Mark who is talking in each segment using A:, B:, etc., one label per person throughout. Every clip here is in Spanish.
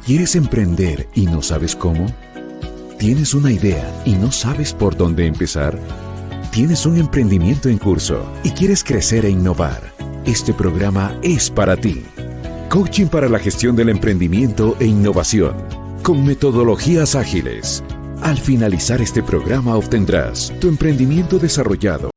A: ¿Quieres emprender y no sabes cómo? ¿Tienes una idea y no sabes por dónde empezar? ¿Tienes un emprendimiento en curso y quieres crecer e innovar? Este programa es para ti. Coaching para la gestión del emprendimiento e innovación, con metodologías ágiles. Al finalizar este programa obtendrás tu emprendimiento desarrollado.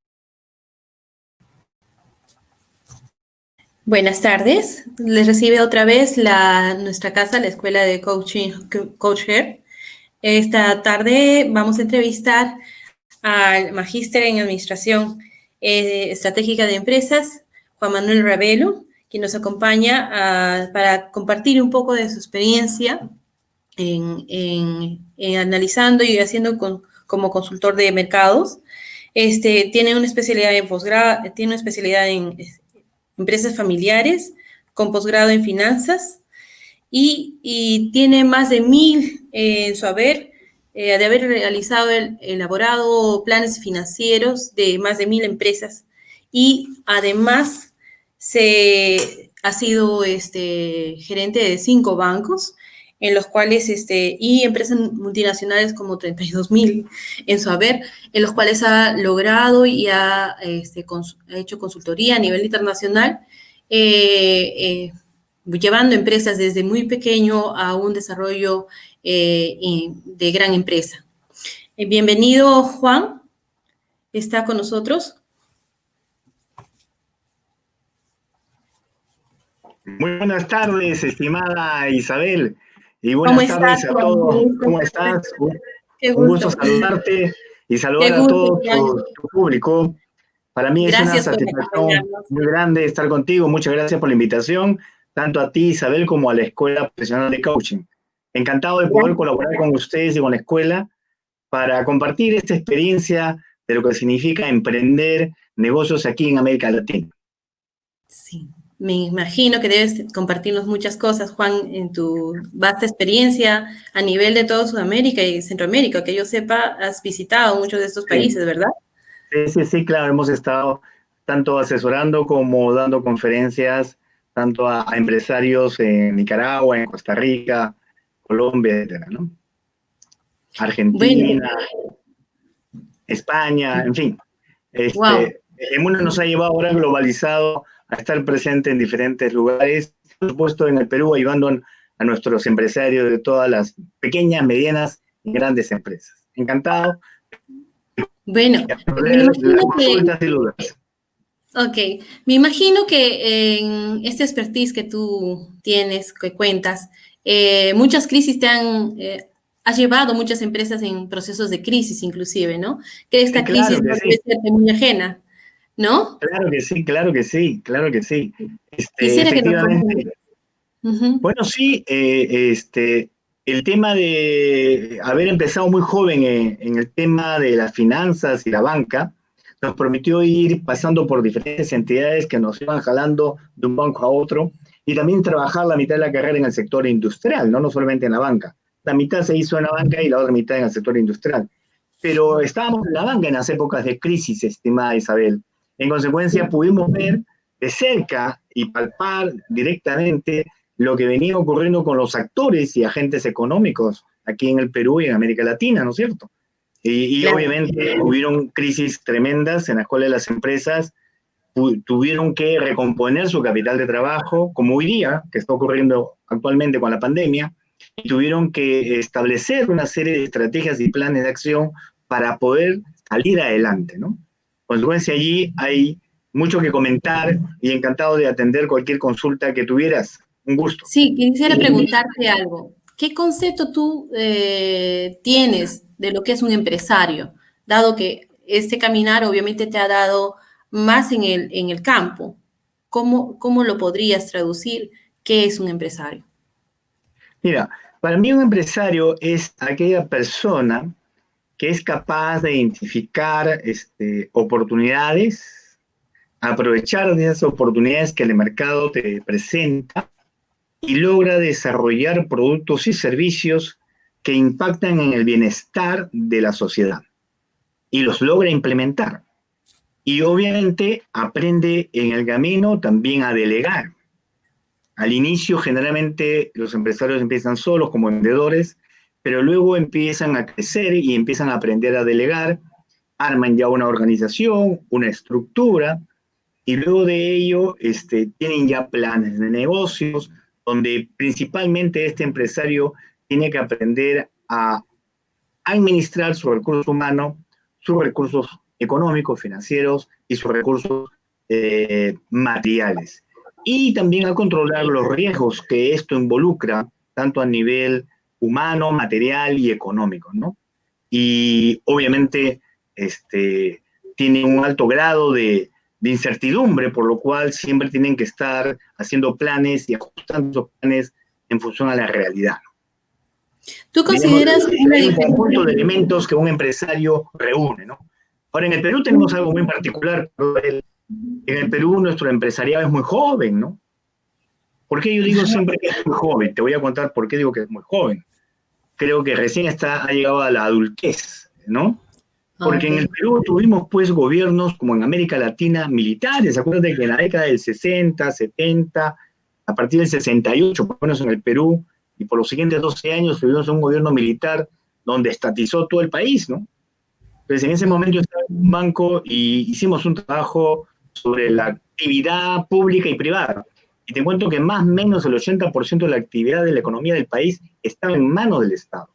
B: Buenas tardes, les recibe otra vez nuestra casa, la Escuela de Coaching CoachHear. Esta tarde vamos a entrevistar al Magíster en Administración Estratégica de Empresas, Juan Manuel Ravelo, quien nos acompaña para compartir un poco de su experiencia en analizando y haciendo como consultor de mercados. Tiene una especialidad en posgrado, tiene una especialidad en empresas familiares, con posgrado en finanzas, y tiene más de 1.000 en su haber, de haber realizado, elaborado planes financieros de más de 1.000 empresas, y además ha sido gerente de 5 bancos, en los cuales, y empresas multinacionales como 32.000 en su haber, en los cuales ha logrado y ha hecho consultoría a nivel internacional, llevando empresas desde muy pequeño a un desarrollo de gran empresa. Bienvenido, Juan. ¿Está con nosotros?
C: Muy buenas tardes, estimada Isabel, y buenas tardes a todos. ¿Cómo estás? Un gusto saludarte y saludar a todo tu público. Para mí es una satisfacción muy grande estar contigo. Muchas gracias por la invitación, tanto a ti, Isabel, como a la Escuela Profesional de Coaching. Encantado de poder colaborar con ustedes y con la escuela para compartir esta experiencia de lo que significa emprender negocios aquí en América Latina.
B: Sí. Me imagino que debes compartirnos muchas cosas, Juan, en tu vasta experiencia a nivel de toda Sudamérica y Centroamérica. Que yo sepa, has visitado muchos de estos países, ¿verdad?
C: Sí, claro. Hemos estado tanto asesorando como dando conferencias, tanto a empresarios en Nicaragua, en Costa Rica, Colombia, etcétera, ¿no? Argentina, España, en fin. El mundo nos ha llevado ahora globalizado a estar presente en diferentes lugares, por supuesto en el Perú, ayudando a nuestros empresarios de todas las pequeñas, medianas y grandes empresas. Encantado.
B: Bueno, me imagino que en este expertise que tú tienes, que cuentas, muchas crisis has llevado muchas empresas en procesos de crisis inclusive, ¿no? Que esta crisis no debe ser muy ajena, ¿no?
C: Claro que sí.
B: Quisiera que nos comentes.
C: Bueno, sí, el tema de haber empezado muy joven en el tema de las finanzas y la banca, nos permitió ir pasando por diferentes entidades que nos iban jalando de un banco a otro, y también trabajar la mitad de la carrera en el sector industrial, no solamente en la banca. La mitad se hizo en la banca y la otra mitad en el sector industrial. Pero estábamos en la banca en las épocas de crisis, estimada Isabel. En consecuencia, pudimos ver de cerca y palpar directamente lo que venía ocurriendo con los actores y agentes económicos aquí en el Perú y en América Latina, ¿no es cierto? Y claro, obviamente hubieron crisis tremendas en las cuales las empresas tuvieron que recomponer su capital de trabajo, como hoy día, que está ocurriendo actualmente con la pandemia, y tuvieron que establecer una serie de estrategias y planes de acción para poder salir adelante, ¿no? Por consecuencia, allí hay mucho que comentar y encantado de atender cualquier consulta que tuvieras. Un gusto.
B: Sí, quisiera preguntarte algo. ¿Qué concepto tú tienes de lo que es un empresario? Dado que este caminar obviamente te ha dado más en el campo. ¿Cómo lo podrías traducir? ¿Qué es un empresario?
C: Mira, para mí un empresario es aquella persona que es capaz de identificar oportunidades, aprovechar de esas oportunidades que el mercado te presenta y logra desarrollar productos y servicios que impactan en el bienestar de la sociedad y los logra implementar. Y obviamente aprende en el camino también a delegar. Al inicio, generalmente, los empresarios empiezan solos como vendedores, pero luego empiezan a crecer y empiezan a aprender a delegar, arman ya una organización, una estructura, y luego de ello tienen ya planes de negocios, donde principalmente este empresario tiene que aprender a administrar su recurso humano, sus recursos económicos, financieros y sus recursos materiales. Y también a controlar los riesgos que esto involucra, tanto a nivel humano, material y económico, ¿no? Y obviamente tiene un alto grado de incertidumbre, por lo cual siempre tienen que estar haciendo planes y ajustando esos planes en función a la realidad.
B: ¿Tú consideras
C: hay un conjunto de elementos que un empresario reúne, ¿no? Ahora, en el Perú tenemos algo muy particular. En el Perú nuestro empresariado es muy joven, ¿no? ¿Por qué yo digo siempre que es muy joven? Te voy a contar por qué digo que es muy joven. Creo que recién ha llegado a la adultez, ¿no? Porque en el Perú tuvimos pues gobiernos como en América Latina militares. Acuérdate que en la década del 60, 70, a partir del 68, por lo menos en el Perú, y por los siguientes 12 años tuvimos un gobierno militar donde estatizó todo el país, ¿no? Entonces en ese momento yo estaba en un banco y hicimos un trabajo sobre la actividad pública y privada. Y te cuento que más o menos el 80% de la actividad de la economía del país estaba en manos del Estado.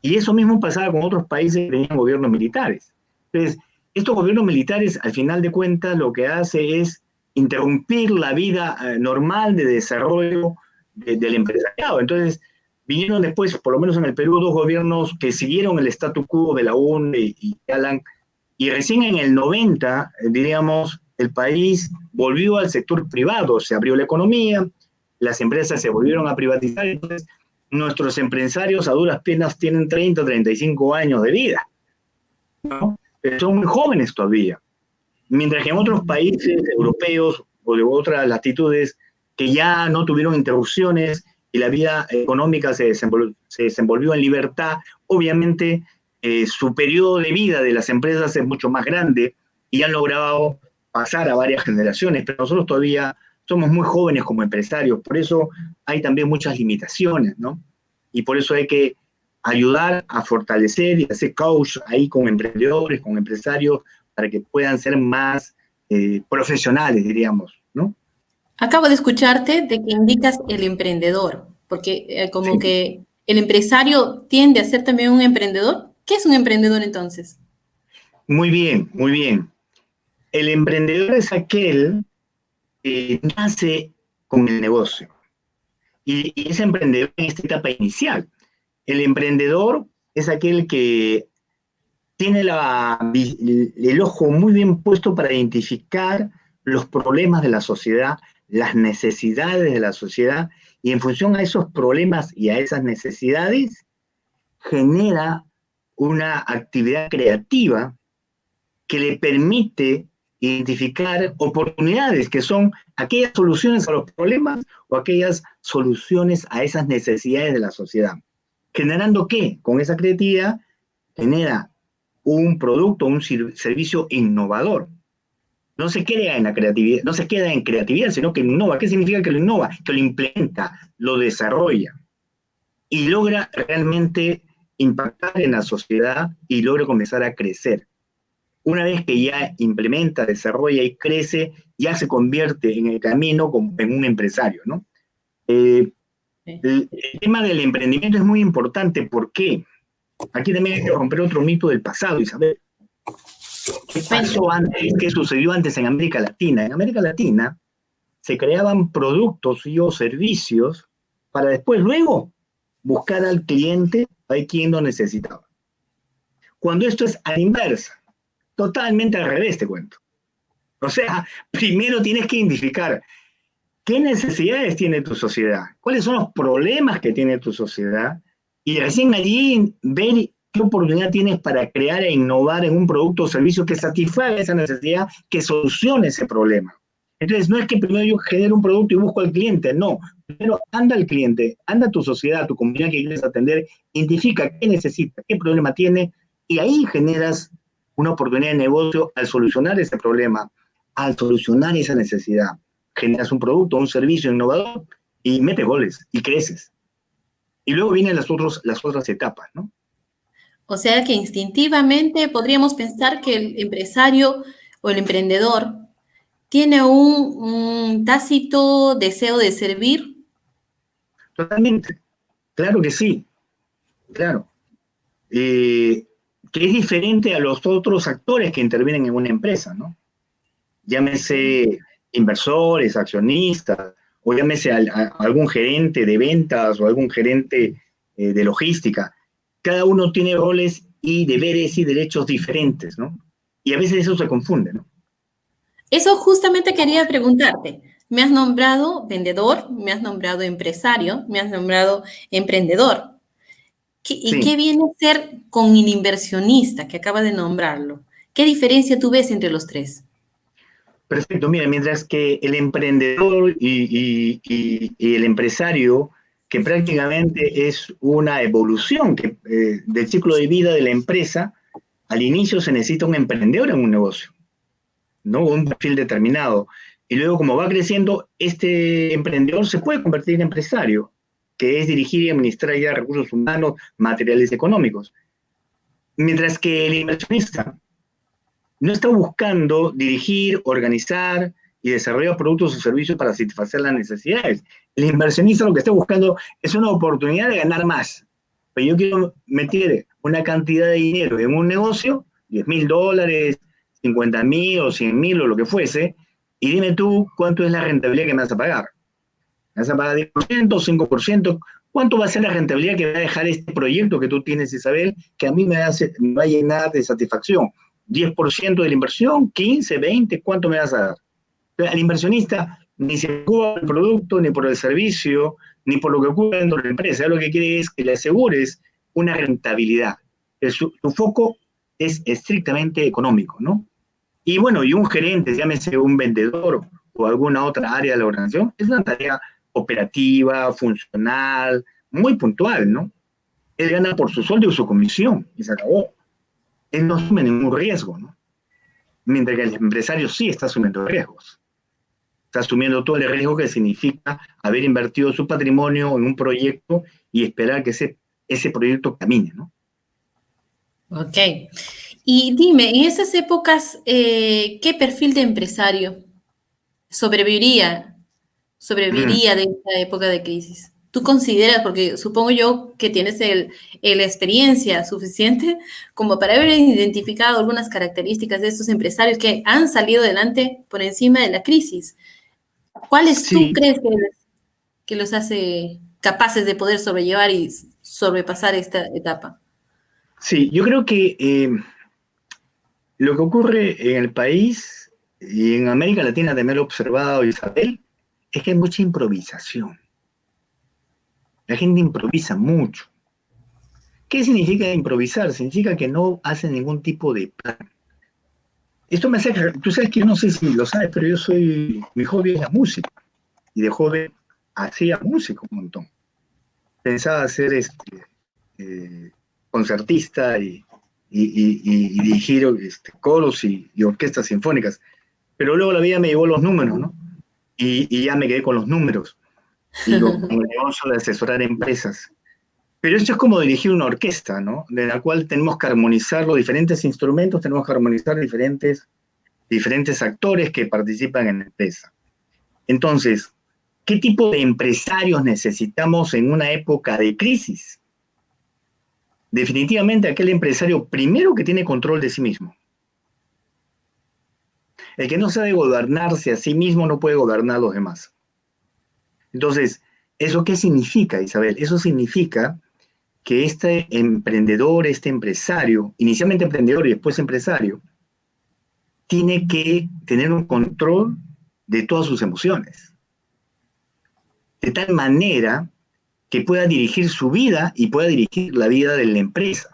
C: Y eso mismo pasaba con otros países que tenían gobiernos militares. Entonces, estos gobiernos militares, al final de cuentas, lo que hace es interrumpir la vida normal de desarrollo del empresariado. Entonces, vinieron después, por lo menos en el Perú, dos gobiernos que siguieron el statu quo de la UNE y Alan, y recién en el 90, diríamos, el país volvió al sector privado, se abrió la economía, las empresas se volvieron a privatizar, entonces nuestros empresarios a duras penas tienen 30, 35 años de vida, ¿no? Pero son muy jóvenes todavía. Mientras que en otros países europeos o de otras latitudes que ya no tuvieron interrupciones y la vida económica se desenvolvió en libertad, obviamente su periodo de vida de las empresas es mucho más grande y han logrado pasar a varias generaciones, pero nosotros todavía somos muy jóvenes como empresarios, por eso hay también muchas limitaciones, ¿no? Y por eso hay que ayudar a fortalecer y hacer coach ahí con emprendedores, con empresarios, para que puedan ser más profesionales, diríamos, ¿no?
B: Acabo de escucharte de que indicas el emprendedor, porque como
C: Sí.
B: que el empresario tiende a ser también un emprendedor. ¿Qué es un emprendedor entonces?
C: Muy bien, muy bien. El emprendedor es aquel que nace con el negocio y es emprendedor en esta etapa inicial. El emprendedor es aquel que tiene el ojo muy bien puesto para identificar los problemas de la sociedad, las necesidades de la sociedad, y en función a esos problemas y a esas necesidades, genera una actividad creativa que le permite identificar oportunidades, que son aquellas soluciones a los problemas o aquellas soluciones a esas necesidades de la sociedad. ¿Generando qué? Con esa creatividad genera un producto, un servicio innovador. No se queda en la creatividad, no se queda en creatividad, sino que innova. ¿Qué significa que lo innova? Que lo implementa, lo desarrolla y logra realmente impactar en la sociedad y logra comenzar a crecer. Una vez que ya implementa, desarrolla y crece, ya se convierte en el camino en un empresario, ¿no? El tema del emprendimiento es muy importante. ¿Por qué? Aquí también hay que romper otro mito del pasado, Isabel. ¿Qué pasó antes? ¿Qué sucedió antes en América Latina? En América Latina se creaban productos y o servicios para después, luego, buscar al cliente, a quien lo necesitaba. Cuando esto es a la inversa, totalmente al revés, te cuento. O sea, primero tienes que identificar qué necesidades tiene tu sociedad, cuáles son los problemas que tiene tu sociedad, y recién allí ver qué oportunidad tienes para crear e innovar en un producto o servicio que satisfaga esa necesidad, que solucione ese problema. Entonces, no es que primero yo genero un producto y busco al cliente, no. Primero anda al cliente, anda a tu sociedad, a tu comunidad que quieres atender, identifica qué necesita, qué problema tiene, y ahí generas una oportunidad de negocio al solucionar ese problema, al solucionar esa necesidad. Generas un producto, un servicio innovador y metes goles y creces. Y luego vienen las otras etapas, ¿no?
B: O sea que instintivamente podríamos pensar que el empresario o el emprendedor tiene un tácito deseo de servir.
C: Totalmente. Claro que sí, claro. Que es diferente a los otros actores que intervienen en una empresa, ¿no? Llámese inversores, accionistas, o llámese a algún gerente de ventas o algún gerente de logística. Cada uno tiene roles y deberes y derechos diferentes, ¿no? Y a veces eso se confunde, ¿no?
B: Eso justamente quería preguntarte. Me has nombrado vendedor, me has nombrado empresario, me has nombrado emprendedor. ¿Y
C: Sí,
B: qué viene a ser con el inversionista que acaba de nombrarlo? ¿Qué diferencia tú ves entre los tres?
C: perfecto. Mira, mientras que el emprendedor y el empresario, que prácticamente es una evolución del ciclo de vida de la empresa, al inicio se necesita un emprendedor en un negocio, ¿no? Un perfil determinado. Y luego, como va creciendo, este emprendedor se puede convertir en empresario, que es dirigir y administrar ya recursos humanos, materiales económicos. Mientras que el inversionista no está buscando dirigir, organizar y desarrollar productos o servicios para satisfacer las necesidades. El inversionista lo que está buscando es una oportunidad de ganar más. Pero yo quiero meter una cantidad de dinero en un negocio, $10,000, 50,000 o 100,000 o lo que fuese, y dime tú cuánto es la rentabilidad que me vas a pagar. ¿Me vas a pagar 10%, 5%? ¿Cuánto va a ser la rentabilidad que va a dejar este proyecto que tú tienes, Isabel, que a mí me va a llenar de satisfacción? ¿10% de la inversión? ¿15, 20? ¿Cuánto me vas a dar? Al inversionista ni se preocupa por el producto, ni por el servicio, ni por lo que ocurre dentro de la empresa. Lo que quiere es que le asegures una rentabilidad. Tu foco es estrictamente económico, ¿no? Y bueno, y un gerente, llámese un vendedor o alguna otra área de la organización, es una tarea operativa, funcional, muy puntual, ¿no? Él gana por su sueldo y su comisión, y se acabó. Él no asume ningún riesgo, ¿no? Mientras que el empresario sí está asumiendo riesgos. Está asumiendo todo el riesgo que significa haber invertido su patrimonio en un proyecto y esperar que ese proyecto camine, ¿no?
B: Ok. Y dime, en esas épocas, ¿qué perfil de empresario sobreviviría,
C: Mm.
B: sobreviviría de esta época de crisis? ¿Tú consideras, porque supongo yo que tienes la experiencia suficiente como para haber identificado algunas características de estos empresarios que han salido adelante por encima de la crisis? ¿Cuáles tú
C: Sí,
B: crees que los hace capaces de poder sobrellevar y sobrepasar esta etapa?
C: sí, yo creo que lo que ocurre en el país y en América Latina también lo he observado, Isabel, es que hay mucha improvisación. La gente improvisa mucho. ¿Qué significa improvisar? Significa que no hace ningún tipo de plan. Esto me hace, tú sabes que yo no sé si lo sabes, pero mi hobby es la música. Y de joven hacía música un montón. Pensaba ser eh, concertista y dirigir coros y orquestas sinfónicas. Pero luego la vida me llevó los números, ¿no? Y ya me quedé con los números y con el negocio de asesorar empresas. Pero esto es como dirigir una orquesta, ¿no? De la cual tenemos que armonizar los diferentes instrumentos, tenemos que armonizar diferentes actores que participan en la empresa. Entonces, ¿qué tipo de empresarios necesitamos en una época de crisis? Definitivamente aquel empresario primero que tiene control de sí mismo. El que no sabe gobernarse a sí mismo no puede gobernar a los demás. Entonces, ¿eso qué significa, Isabel? Eso significa que este emprendedor, este empresario, inicialmente emprendedor y después empresario, tiene que tener un control de todas sus emociones, de tal manera que pueda dirigir su vida y pueda dirigir la vida de la empresa.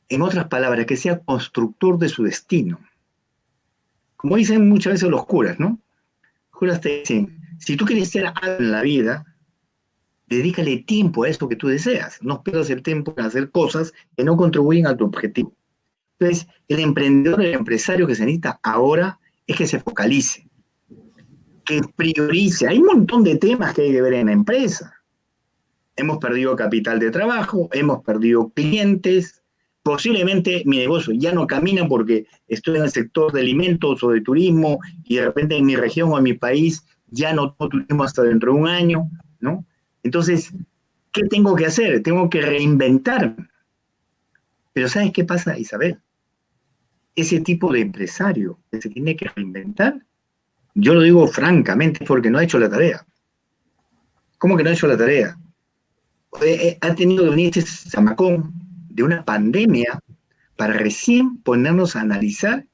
C: En otras palabras, que sea constructor de su destino. Como dicen muchas veces los curas, ¿no? Los curas te dicen, si tú quieres ser algo en la vida, dedícale tiempo a eso que tú deseas. No pierdas el tiempo en hacer cosas que no contribuyen a tu objetivo. Entonces, el emprendedor, el empresario que se necesita ahora es que se focalice. que priorice. Hay un montón de temas que hay que ver en la empresa. Hemos perdido capital de trabajo, hemos perdido clientes, posiblemente mi negocio ya no camina porque estoy en el sector de alimentos o de turismo y de repente en mi región o en mi país ya no tengo turismo hasta dentro de un año, ¿no? Entonces, ¿qué tengo que hacer? Tengo que reinventarme. Pero ¿sabes qué pasa, Isabel? Ese tipo de empresario que se tiene que reinventar, yo lo digo francamente, porque no ha hecho la tarea. ¿Cómo que no ha hecho la tarea? Ha tenido que venir este zamacón de una pandemia para recién ponernos a analizar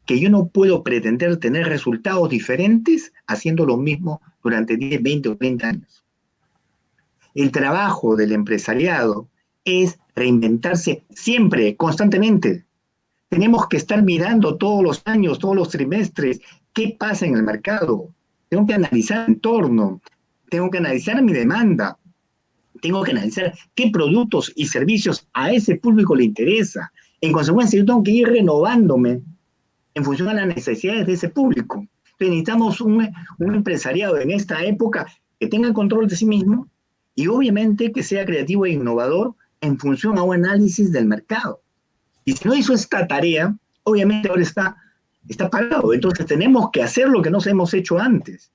C: que yo no puedo pretender tener resultados diferentes haciendo lo mismo durante 10, 20 o 30 años. El trabajo del empresariado es reinventarse siempre, constantemente. Tenemos que estar mirando todos los años, todos los trimestres, qué pasa en el mercado. Tengo que analizar el entorno, tengo que analizar mi demanda, tengo que analizar qué productos y servicios a ese público le interesa. En consecuencia, yo tengo que ir renovándome en función a las necesidades de ese público. Entonces, necesitamos un empresariado en esta época que tenga control de sí mismo y obviamente que sea creativo e innovador en función a un análisis del mercado. Y si no hizo esta tarea, obviamente ahora está parado. Entonces tenemos que hacer lo que no hemos hecho antes.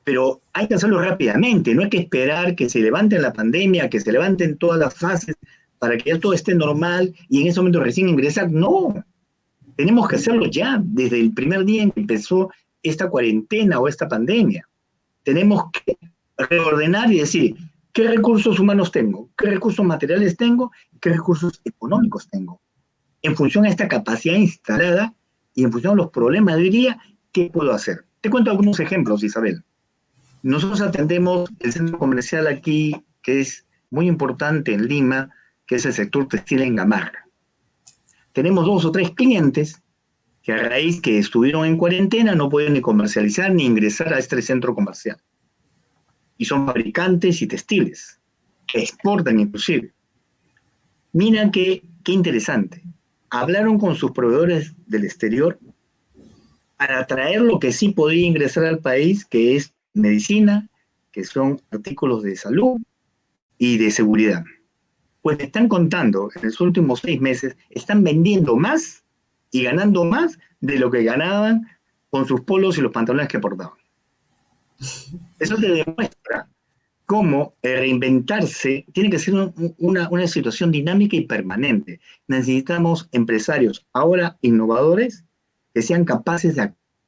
C: Pero hay que hacerlo rápidamente, no hay que esperar que se levante la pandemia, que se levanten todas las fases para que ya todo esté normal y en ese momento recién ingresar. No, tenemos que hacerlo ya, desde el primer día en que empezó esta cuarentena o esta pandemia. Tenemos que reordenar y decir, ¿qué recursos humanos tengo? ¿Qué recursos materiales tengo? ¿Qué recursos económicos tengo? En función a esta capacidad instalada y en función a los problemas del día, ¿qué puedo hacer? Te cuento algunos ejemplos, Isabel. Nosotros atendemos el centro comercial aquí, que es muy importante en Lima, que es el sector textil en Gamarra. Tenemos 2 o 3 clientes que a raíz que estuvieron en cuarentena no pueden ni comercializar ni ingresar a este centro comercial. Y son fabricantes y textiles, que exportan inclusive. Mira qué interesante. Hablaron con sus proveedores del exterior para traer lo que sí podía ingresar al país, que es medicina, que son artículos de salud y de seguridad. Pues me están contando, en los últimos 6 meses, están vendiendo más y ganando más de lo que ganaban con sus polos y los pantalones que portaban. Eso te demuestra cómo reinventarse tiene que ser una situación dinámica y permanente. Necesitamos empresarios ahora innovadores que sean capaces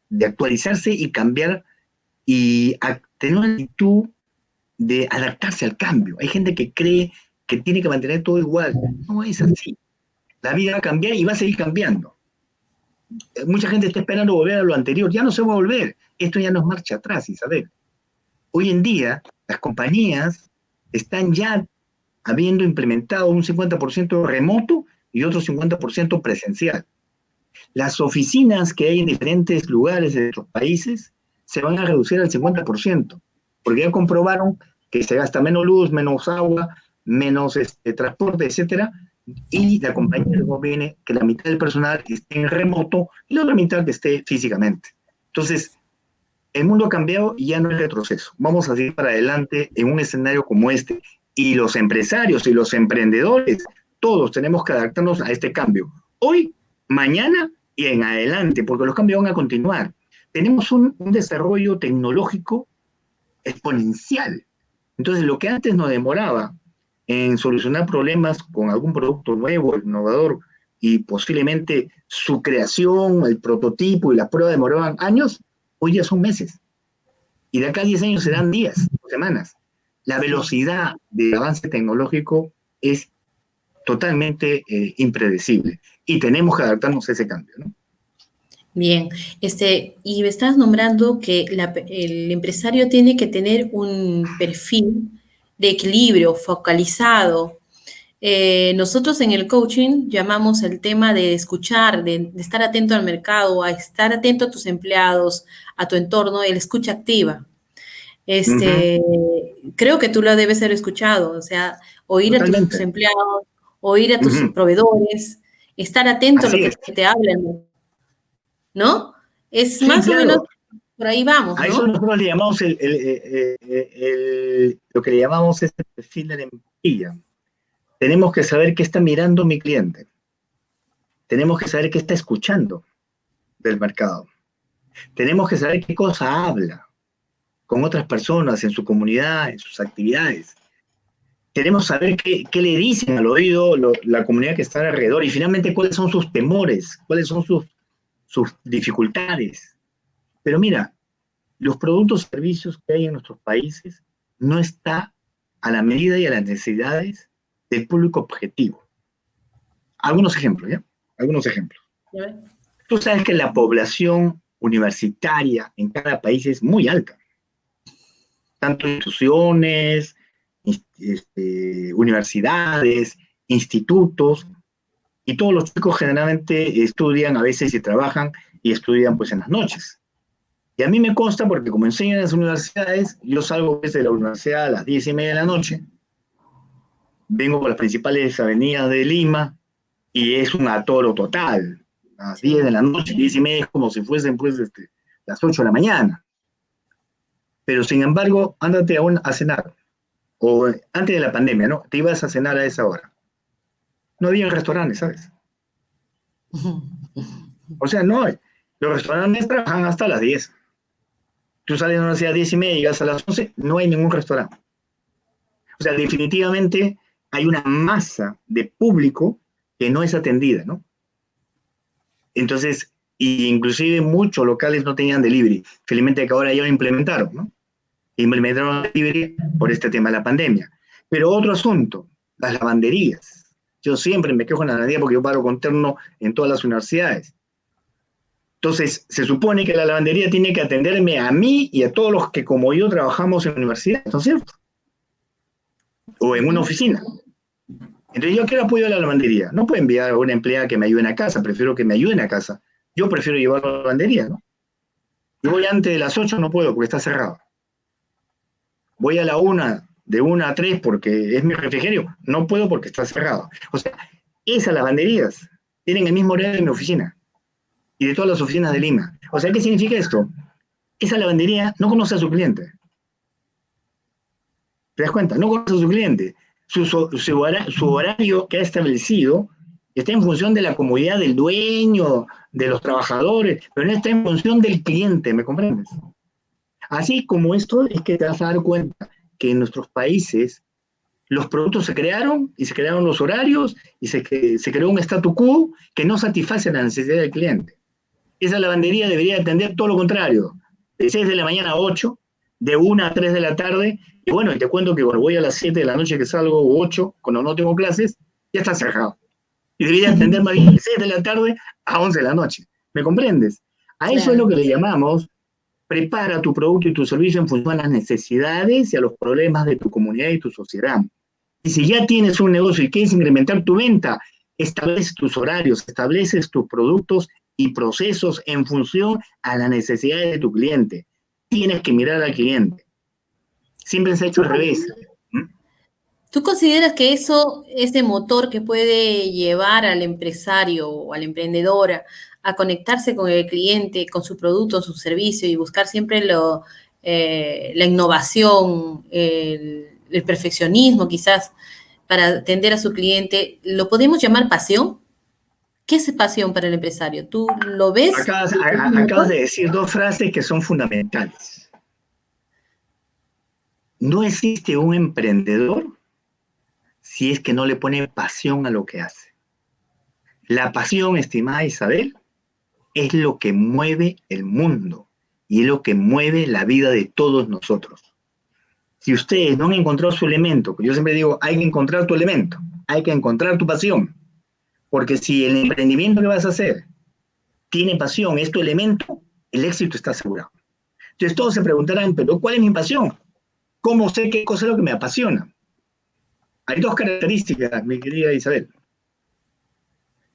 C: de actualizarse y cambiar y tener una actitud de adaptarse al cambio. Hay gente que cree que tiene que mantener todo igual. No es así. La vida va a cambiar y va a seguir cambiando. Mucha gente está esperando volver a lo anterior. Ya no se va a volver. Esto ya no es marcha atrás, Isabel. Hoy en día, las compañías están ya habiendo implementado un 50% remoto y otro 50% presencial. Las oficinas que hay en diferentes lugares de nuestros países se van a reducir al 50%, porque ya comprobaron que se gasta menos luz, menos agua, menos transporte, etcétera, y la compañía les conviene que la mitad del personal esté en remoto y la otra mitad que esté físicamente. Entonces, el mundo ha cambiado y ya no hay retroceso. Vamos a seguir para adelante en un escenario como este. Y los empresarios y los emprendedores, todos tenemos que adaptarnos a este cambio. Hoy, mañana y en adelante, porque los cambios van a continuar. Tenemos un desarrollo tecnológico exponencial. Entonces, lo que antes nos demoraba en solucionar problemas con algún producto nuevo, innovador, y posiblemente su creación, el prototipo y la prueba demoraban años, hoy ya son meses. Y de acá a 10 años serán días o semanas. La velocidad del avance tecnológico es totalmente impredecible y tenemos que adaptarnos a ese cambio, ¿no?
B: Bien, y me estás nombrando que el empresario tiene que tener un perfil de equilibrio, focalizado. Nosotros en el coaching llamamos el tema de escuchar, de estar atento al mercado, a estar atento a tus empleados, a tu entorno, el escucha activa. Creo que tú lo debes haber escuchado, o sea, oír
C: Totalmente.
B: a tus empleados, oír a tus proveedores, estar atento a lo que te hablan, ¿no? Es
C: Sí,
B: más
C: claro.
B: o menos Por ahí vamos,
C: A eso
B: ¿no?
C: nosotros le llamamos lo que le llamamos este perfil de la empatía. Tenemos que saber qué está mirando mi cliente. Tenemos que saber qué está escuchando del mercado. Tenemos que saber qué cosa habla con otras personas en su comunidad, en sus actividades. Queremos saber qué le dicen al oído la comunidad que está alrededor y finalmente cuáles son sus temores, cuáles son sus dificultades. Pero mira, los productos y servicios que hay en nuestros países no está a la medida y a las necesidades del público objetivo. Algunos ejemplos, ¿ya? Algunos ejemplos. Tú sabes que la población universitaria en cada país es muy alta. Tanto instituciones, universidades, institutos, y todos los chicos generalmente estudian a veces y trabajan y estudian pues en las noches. Y a mí me consta porque como enseño en las universidades, yo salgo desde la universidad a las 10:30 de la noche, vengo por las principales avenidas de Lima y es un atoro total. A las 10 de la noche, 10:30 es como si fuesen pues las 8 de la mañana. Pero sin embargo, ándate a cenar. O antes de la pandemia, ¿no? Te ibas a cenar a esa hora. No había restaurantes, ¿sabes? O sea, no hay. Los restaurantes trabajan hasta las 10. Tú sales de la universidad a 10:30 y llegas a las 11, no hay ningún restaurante. O sea, definitivamente hay una masa de público que no es atendida, ¿no? Entonces, inclusive muchos locales no tenían delivery. Felizmente que ahora ya lo implementaron, ¿no? Implementaron delivery por este tema de la pandemia. Pero otro asunto, las lavanderías. Yo siempre me quejo en la lavandería porque yo paro con terno en todas las universidades. Entonces, se supone que la lavandería tiene que atenderme a mí y a todos los que como yo trabajamos en la universidad, ¿no es cierto? O en una oficina. Entonces, ¿yo qué apoyo a la lavandería? No puedo enviar a una empleada que me ayude a casa, prefiero que me ayuden a casa. Yo prefiero llevar a la lavandería, ¿no? Yo voy antes de las 8, no puedo porque está cerrado. Voy a la 1, de 1 a 3 porque es mi refrigerio, no puedo porque está cerrado. O sea, esas lavanderías tienen el mismo horario de mi oficina y de todas las oficinas de Lima. O sea, ¿qué significa esto? Esa lavandería no conoce a su cliente. ¿Te das cuenta? No conoce a su cliente. Su horario que ha establecido está en función de la comodidad del dueño, de los trabajadores, pero no está en función del cliente, ¿me comprendes? Así como esto es que te vas a dar cuenta que en nuestros países los productos se crearon y se crearon los horarios y se creó un statu quo que no satisface la necesidad del cliente. Esa lavandería debería atender todo lo contrario, de 6 de la mañana a 8, de 1 a 3 de la tarde, y bueno, y te cuento que cuando voy a las 7 de la noche que salgo, o 8, cuando no tengo clases, ya está cerrado. Y debería atender más bien de 6 de la tarde a 11 de la noche. ¿Me comprendes? A eso es lo que le llamamos prepara tu producto y tu servicio en función a las necesidades y a los problemas de tu comunidad y tu sociedad. Y si ya tienes un negocio y quieres incrementar tu venta, estableces tus horarios, estableces tus productos y procesos en función a las necesidades de tu cliente. Tienes que mirar al cliente. Siempre se ha hecho al revés.
B: ¿Tú consideras que ese motor que puede llevar al empresario o al emprendedor a conectarse con el cliente, con su producto, su servicio y buscar siempre la innovación, el perfeccionismo quizás para atender a su cliente, ¿lo podemos llamar pasión? ¿Qué es pasión para el empresario? ¿Tú lo ves?
C: Acabas de decir dos frases que son fundamentales. No existe un emprendedor si es que no le pone pasión a lo que hace. La pasión, estimada Isabel, es lo que mueve el mundo y es lo que mueve la vida de todos nosotros. Si ustedes no han encontrado su elemento, yo siempre digo, hay que encontrar tu elemento, hay que encontrar tu pasión, porque si el emprendimiento que vas a hacer tiene pasión, es tu elemento, el éxito está asegurado. Entonces todos se preguntarán, pero ¿cuál es mi pasión? ¿Cómo sé qué cosa es lo que me apasiona? Hay dos características, mi querida Isabel,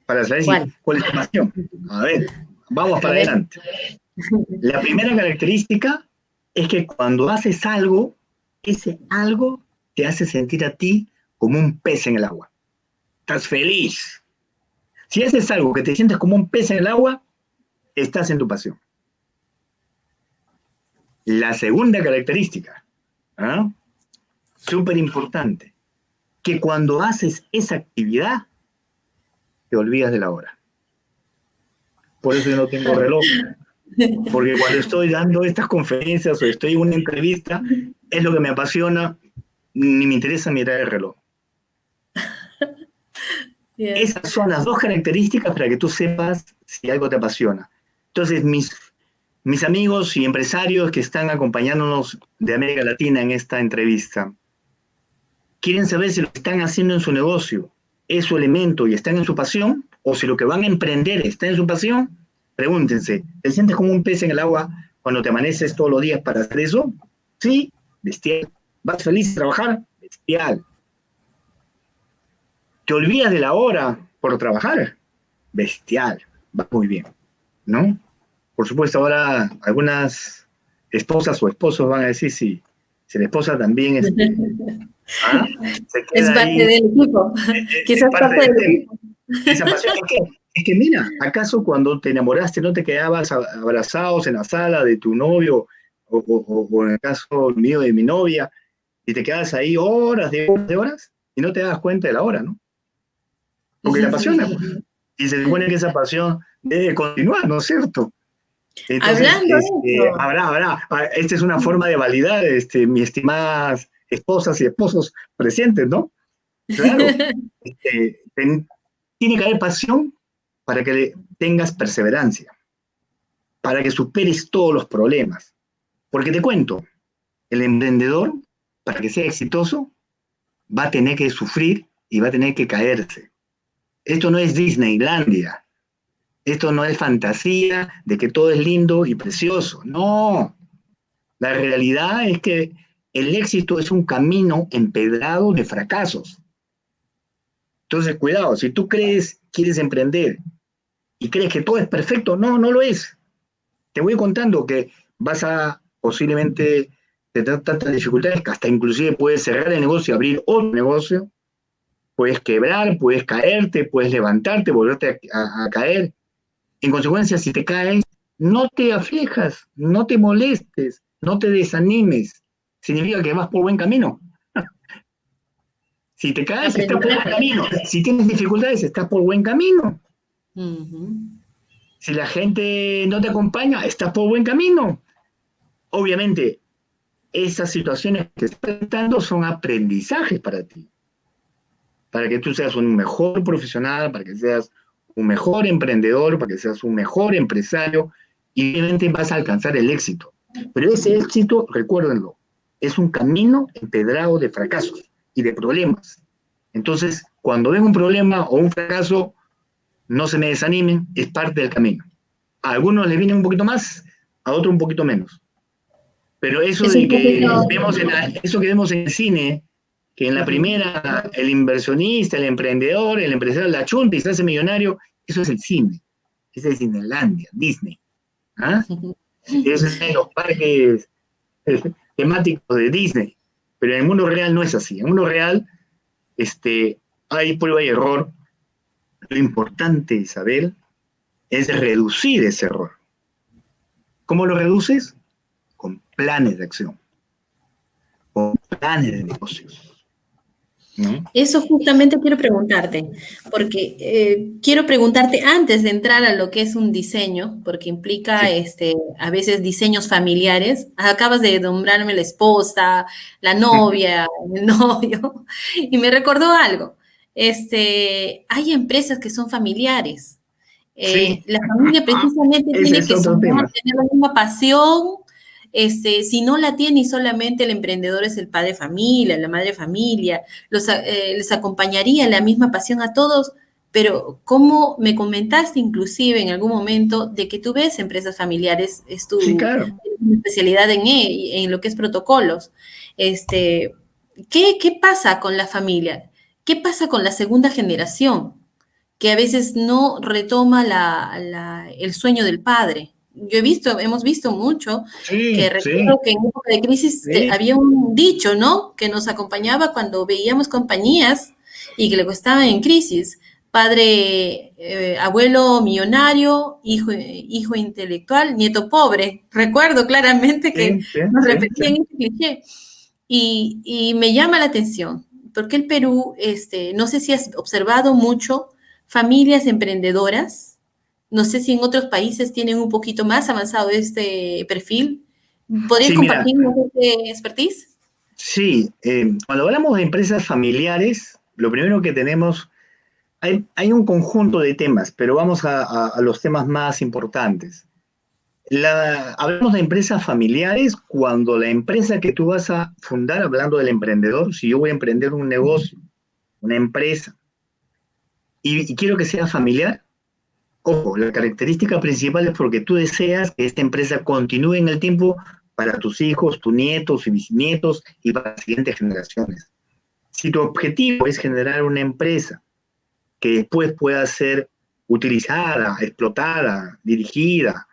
C: para saber cuál es tu pasión. A ver, vamos para adelante. La primera característica es que cuando haces algo, ese algo te hace sentir a ti como un pez en el agua. Estás feliz. Si haces algo que te sientes como un pez en el agua, estás en tu pasión. La segunda característica, ¿ah? Súper importante, que cuando haces esa actividad, te olvidas de la hora. Por eso yo no tengo reloj, porque cuando estoy dando estas conferencias o estoy en una entrevista, es lo que me apasiona, ni me interesa mirar el reloj.
B: Bien.
C: Esas son las dos características para que tú sepas si algo te apasiona. Entonces, mis amigos y empresarios que están acompañándonos de América Latina en esta entrevista, quieren saber si lo que están haciendo en su negocio es su elemento y están en su pasión, o si lo que van a emprender está en su pasión. Pregúntense, ¿te sientes como un pez en el agua cuando te amaneces todos los días para hacer eso? Sí, bestial. ¿Vas feliz a trabajar? Bestial. ¿Te olvidas de la hora por trabajar? Bestial. Va muy bien, ¿no? Por supuesto, ahora algunas esposas o esposos van a decir si la esposa también se queda
B: es parte
C: ahí,
B: del equipo. Quizás parte del equipo.
C: Esa pasión es que mira, ¿acaso cuando te enamoraste no te quedabas abrazados en la sala de tu novio o en el caso mío de mi novia y te quedas ahí horas de horas y no te das cuenta de la hora, ¿no? Porque la apasiona, pues. Y se supone que esa pasión debe continuar, ¿no es cierto? Entonces,
B: Hablando de eso.
C: esta es una forma de validar, mis estimadas esposas y esposos presentes, ¿no? Claro, tiene que haber pasión para que tengas perseverancia, para que superes todos los problemas. Porque te cuento, el emprendedor, para que sea exitoso, va a tener que sufrir y va a tener que caerse. Esto no es Disneylandia. Esto no es fantasía de que todo es lindo y precioso. No. La realidad es que el éxito es un camino empedrado de fracasos. Entonces, cuidado, si tú quieres emprender y crees que todo es perfecto, no lo es. Te voy contando que vas a posiblemente tener tantas dificultades que hasta inclusive puedes cerrar el negocio y abrir otro negocio, puedes quebrar, puedes caerte, puedes levantarte, volverte a caer. En consecuencia, si te caes, no te aflijas, no te molestes, no te desanimes. Significa que vas por buen camino. Si te caes, estás por buen camino. Si tienes dificultades, estás por buen camino. Si la gente no te acompaña, estás por buen camino. Obviamente, esas situaciones que estás presentando son aprendizajes para ti. Para que tú seas un mejor profesional, para que seas un mejor emprendedor, para que seas un mejor empresario, y obviamente vas a alcanzar el éxito. Pero ese éxito, recuérdenlo, es un camino empedrado de fracasos y de problemas. Entonces, cuando ven un problema o un fracaso, no se me desanimen, es parte del camino. A algunos les viene un poquito más, a otros un poquito menos. Pero eso de que vemos eso que vemos en el cine, que en la primera el inversionista, el emprendedor, el empresario la chunta y se hace millonario, eso es el cine. Eso es Disneylandia, Disney. ¿Ah? Eso es en los parques temáticos de Disney. Pero en el mundo real no es así. En el mundo real hay prueba y error. Lo importante, Isabel, es reducir ese error. ¿Cómo lo reduces? Con planes de acción, con planes de negocios. ¿No?
B: Eso justamente quiero preguntarte, porque quiero preguntarte antes de entrar a lo que es un diseño, porque implica a veces diseños familiares. Acabas de nombrarme la esposa, la novia, el novio, y me recordó algo. Hay empresas que son familiares. La familia precisamente tiene que tener la misma pasión. Si no la tiene y solamente el emprendedor es el padre de familia, la madre de familia, les acompañaría la misma pasión a todos, pero como me comentaste inclusive en algún momento de que tú ves empresas familiares, es tu especialidad en lo que es protocolos. ¿Qué pasa con la familia? ¿Qué pasa con la segunda generación? Que a veces no retoma el sueño del padre. Hemos visto mucho, que recuerdo que en época de crisis había un dicho, ¿no? Que nos acompañaba cuando veíamos compañías y que le estaban en crisis. padre, abuelo millonario, hijo intelectual, nieto pobre. Recuerdo claramente que nos repetían ese cliché. Y me llama la atención, porque el Perú, no sé si has observado mucho familias emprendedoras, no sé si en otros países tienen un poquito más avanzado este perfil. ¿Podrías compartirnos este expertise?
C: Sí, cuando hablamos de empresas familiares, lo primero que tenemos, hay un conjunto de temas, pero vamos a los temas más importantes. Hablamos de empresas familiares cuando la empresa que tú vas a fundar, hablando del emprendedor, si yo voy a emprender un negocio, una empresa, y quiero que sea familiar, ojo, la característica principal es porque tú deseas que esta empresa continúe en el tiempo para tus hijos, tus nietos y bisnietos y para las siguientes generaciones. Si tu objetivo es generar una empresa que después pueda ser utilizada, explotada, dirigida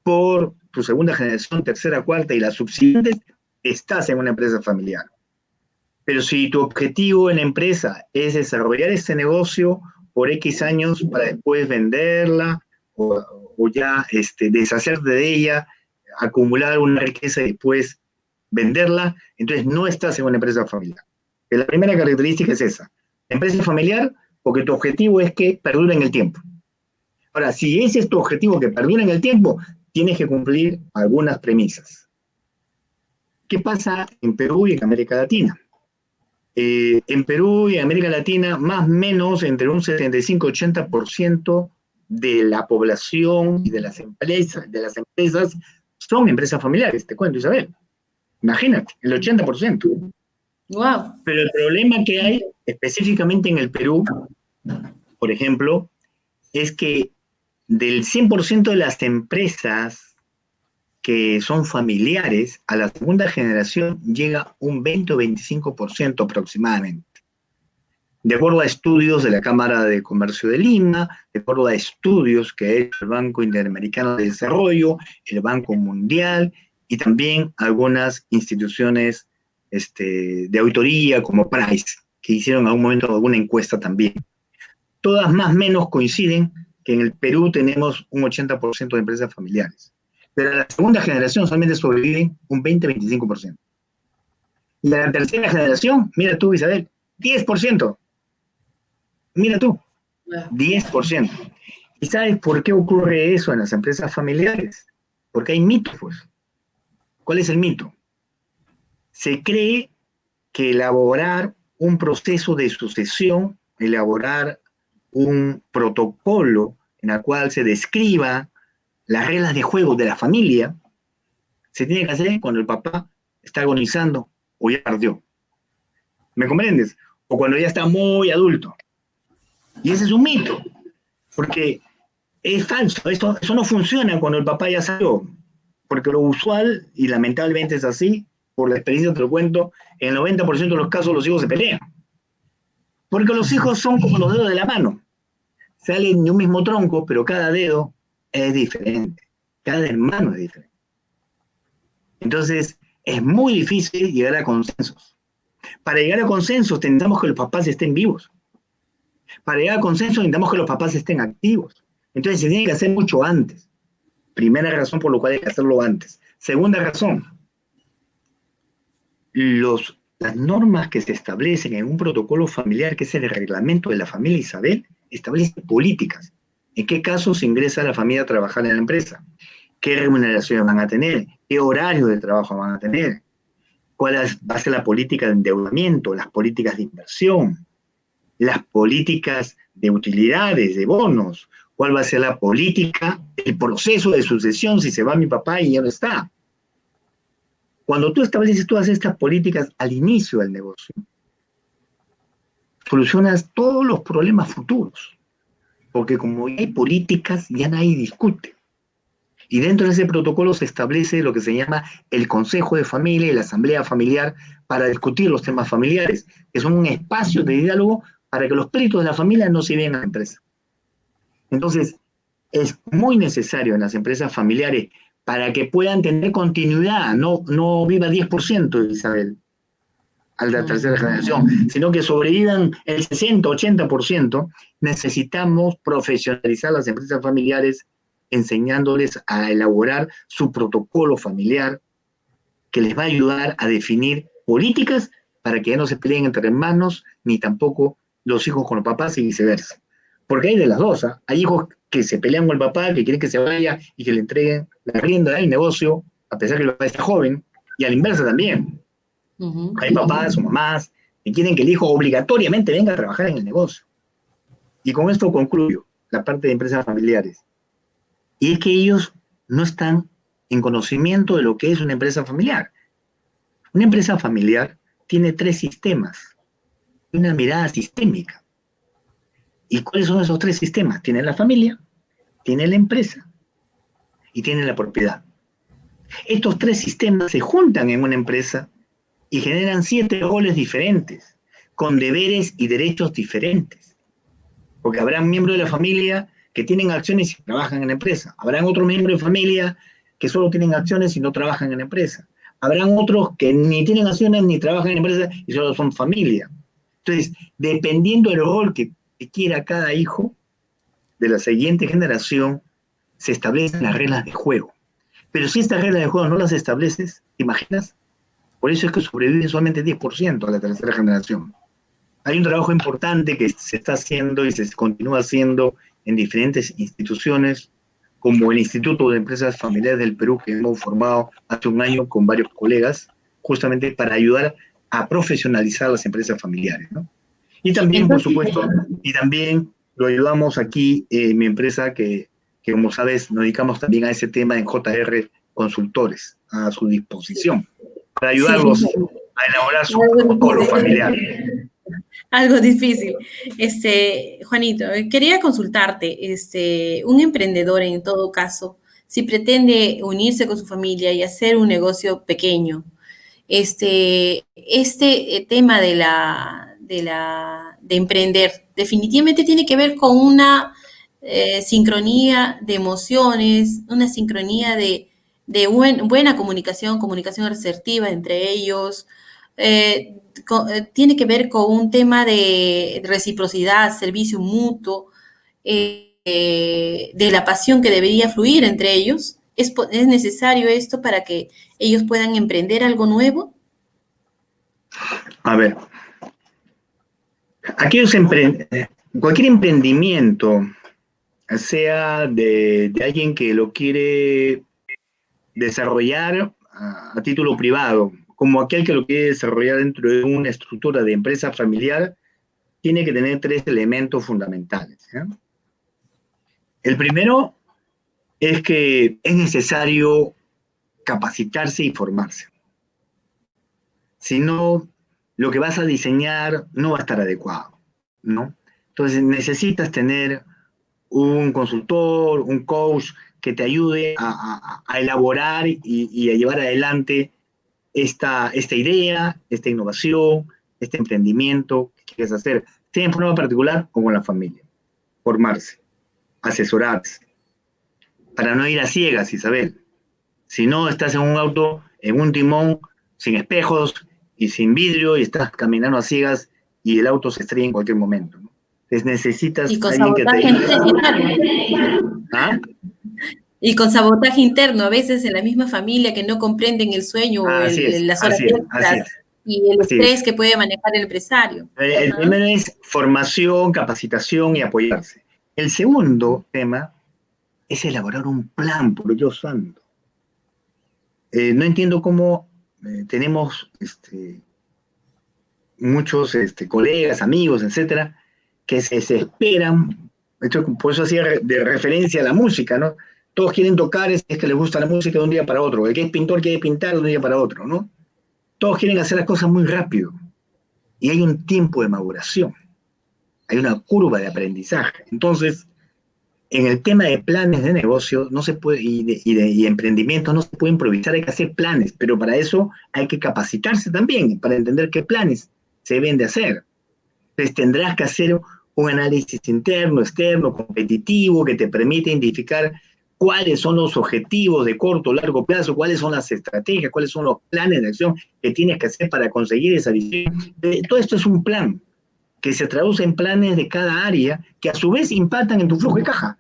C: por tu segunda generación, tercera, cuarta y las subsiguientes, estás en una empresa familiar. Pero si tu objetivo en la empresa es desarrollar este negocio por X años para después venderla o ya deshacerte de ella, acumular una riqueza y después venderla, entonces no estás en una empresa familiar. La primera característica es esa. La empresa familiar porque tu objetivo es que perdure en el tiempo. Ahora, si ese es tu objetivo, que perdure en el tiempo, tienes que cumplir algunas premisas. ¿Qué pasa en Perú y en América Latina? En Perú y en América Latina, más o menos entre un 75-80% de la población y de las empresas son empresas familiares, te cuento, Isabel. Imagínate, el 80%.
B: Wow.
C: Pero el problema que hay específicamente en el Perú, por ejemplo, es que del 100% de las empresas que son familiares, a la segunda generación llega un 20 o 25% aproximadamente. De acuerdo a estudios de la Cámara de Comercio de Lima, de acuerdo a estudios que ha hecho el Banco Interamericano de Desarrollo, el Banco Mundial y también algunas instituciones de auditoría como Price, que hicieron en algún momento alguna encuesta también. Todas más o menos coinciden que en el Perú tenemos un 80% de empresas familiares. Pero a la segunda generación solamente sobreviven un 20-25%. Y a la tercera generación, mira tú, Isabel, 10%. Mira tú, 10%. ¿Y sabes por qué ocurre eso en las empresas familiares? Porque hay mitos, pues. ¿Cuál es el mito? Se cree que elaborar un proceso de sucesión, elaborar un protocolo en el cual se describa las reglas de juego de la familia, se tiene que hacer cuando el papá está agonizando o ya perdió. ¿Me comprendes? O cuando ya está muy adulto. Y ese es un mito, porque es falso, eso no funciona cuando el papá ya salió, porque lo usual, y lamentablemente es así, por la experiencia te lo cuento, en el 90% de los casos los hijos se pelean. Porque los hijos son como los dedos de la mano. Salen de un mismo tronco, pero cada dedo es diferente. Cada hermano es diferente. Entonces, es muy difícil llegar a consensos. Para llegar a consensos necesitamos que los papás estén vivos. Para llegar a consensos necesitamos que los papás estén activos. Entonces, se tiene que hacer mucho antes. Primera razón por la cual hay que hacerlo antes. Segunda razón, las normas que se establecen en un protocolo familiar, que es el reglamento de la familia Isabel, establece políticas. ¿En qué casos ingresa la familia a trabajar en la empresa? ¿Qué remuneraciones van a tener? ¿Qué horario de trabajo van a tener? ¿Cuál va a ser la política de endeudamiento? ¿Las políticas de inversión? ¿Las políticas de utilidades, de bonos? ¿Cuál va a ser la política, el proceso de sucesión si se va mi papá y ya no está? Cuando tú estableces todas estas políticas al inicio del negocio, solucionas todos los problemas futuros. Porque como hay políticas, ya nadie discute. Y dentro de ese protocolo se establece lo que se llama el Consejo de Familia y la Asamblea Familiar para discutir los temas familiares, que son un espacio de diálogo para que los pleitos de la familia no se vean a la empresa. Entonces, es muy necesario en las empresas familiares para que puedan tener continuidad, no viva 10%, Isabel. a la tercera generación, sino que sobrevivan el 60-80%, necesitamos profesionalizar las empresas familiares, enseñándoles a elaborar su protocolo familiar, que les va a ayudar a definir políticas para que ya no se peleen entre hermanos, ni tampoco los hijos con los papás y viceversa. Porque hay de las dos, ¿eh? Hay hijos que se pelean con el papá, que quieren que se vaya y que le entreguen la rienda del negocio, a pesar que el papá está joven, y a la inversa también. Hay papás o mamás que quieren que el hijo obligatoriamente venga a trabajar en el negocio. Y con esto concluyo la parte de empresas familiares. Y es que ellos no están en conocimiento de lo que es una empresa familiar. Una empresa familiar tiene 3 sistemas, una mirada sistémica. ¿Y cuáles son esos 3 sistemas? Tiene la familia, tiene la empresa y tiene la propiedad. Estos 3 sistemas se juntan en una empresa y generan 7 roles diferentes, con deberes y derechos diferentes. Porque habrá miembros de la familia que tienen acciones y trabajan en la empresa. Habrán otros miembros de familia que solo tienen acciones y no trabajan en la empresa. Habrán otros que ni tienen acciones ni trabajan en la empresa y solo son familia. Entonces, dependiendo del rol que quiera cada hijo de la siguiente generación, se establecen las reglas de juego. Pero si estas reglas de juego no las estableces, ¿te imaginas? Por eso es que sobreviven solamente 10% a la tercera generación. Hay un trabajo importante que se está haciendo y se continúa haciendo en diferentes instituciones, como el Instituto de Empresas Familiares del Perú, que hemos formado hace un año con varios colegas, justamente para ayudar a profesionalizar las empresas familiares, ¿no? Y también, por supuesto, y también lo ayudamos aquí, mi empresa, que como sabes, nos dedicamos también a ese tema en JR Consultores, a su disposición, para ayudarlos a elaborar su protocolo familiar.
B: Algo difícil. Juanito, quería consultarte, un emprendedor en todo caso, si pretende unirse con su familia y hacer un negocio pequeño, este tema de emprender definitivamente tiene que ver con una sincronía de emociones, una sincronía de buena comunicación asertiva entre ellos. Tiene que ver con un tema de reciprocidad, servicio mutuo, de la pasión que debería fluir entre ellos. ¿Es necesario esto para que ellos puedan emprender algo nuevo?
C: A ver, cualquier emprendimiento, sea de alguien que lo quiere desarrollar a título privado, como aquel que lo quiere desarrollar dentro de una estructura de empresa familiar, tiene que tener 3 elementos fundamentales, ¿eh? El primero es que es necesario capacitarse y formarse. Si no, lo que vas a diseñar no va a estar adecuado, ¿no? Entonces necesitas tener un consultor, un coach que te ayude a elaborar y a llevar adelante esta idea, esta innovación, este emprendimiento que quieres hacer, sea en forma particular o con la familia. Formarse, asesorarse, para no ir a ciegas, Isabel. Si no, estás en un auto, en un timón, sin espejos y sin vidrio, y estás caminando a ciegas y el auto se estrella en cualquier momento, ¿no? Entonces necesitas
B: Y con
C: alguien que te...
B: interno.
C: ¿Ah?
B: Y con sabotaje interno, a veces en la misma familia que no comprenden el sueño o las horas extras y el estrés que puede manejar el empresario.
C: El primero es formación, capacitación y apoyarse. El segundo tema es elaborar un plan, por Dios santo. No entiendo cómo tenemos muchos colegas, amigos, etcétera, que se desesperan. Por eso hacía de referencia a la música, ¿no? Todos quieren tocar, es que les gusta la música de un día para otro. El que es pintor quiere pintar de un día para otro, ¿no? Todos quieren hacer las cosas muy rápido. Y hay un tiempo de maduración. Hay una curva de aprendizaje. Entonces, en el tema de planes de negocio no se puede, y emprendimiento no se puede improvisar, hay que hacer planes, pero para eso hay que capacitarse también, para entender qué planes se deben de hacer. Entonces tendrás que hacer un análisis interno, externo, competitivo, que te permite identificar cuáles son los objetivos de corto o largo plazo, cuáles son las estrategias, cuáles son los planes de acción que tienes que hacer para conseguir esa visión. Todo esto es un plan que se traduce en planes de cada área que a su vez impactan en tu flujo de caja.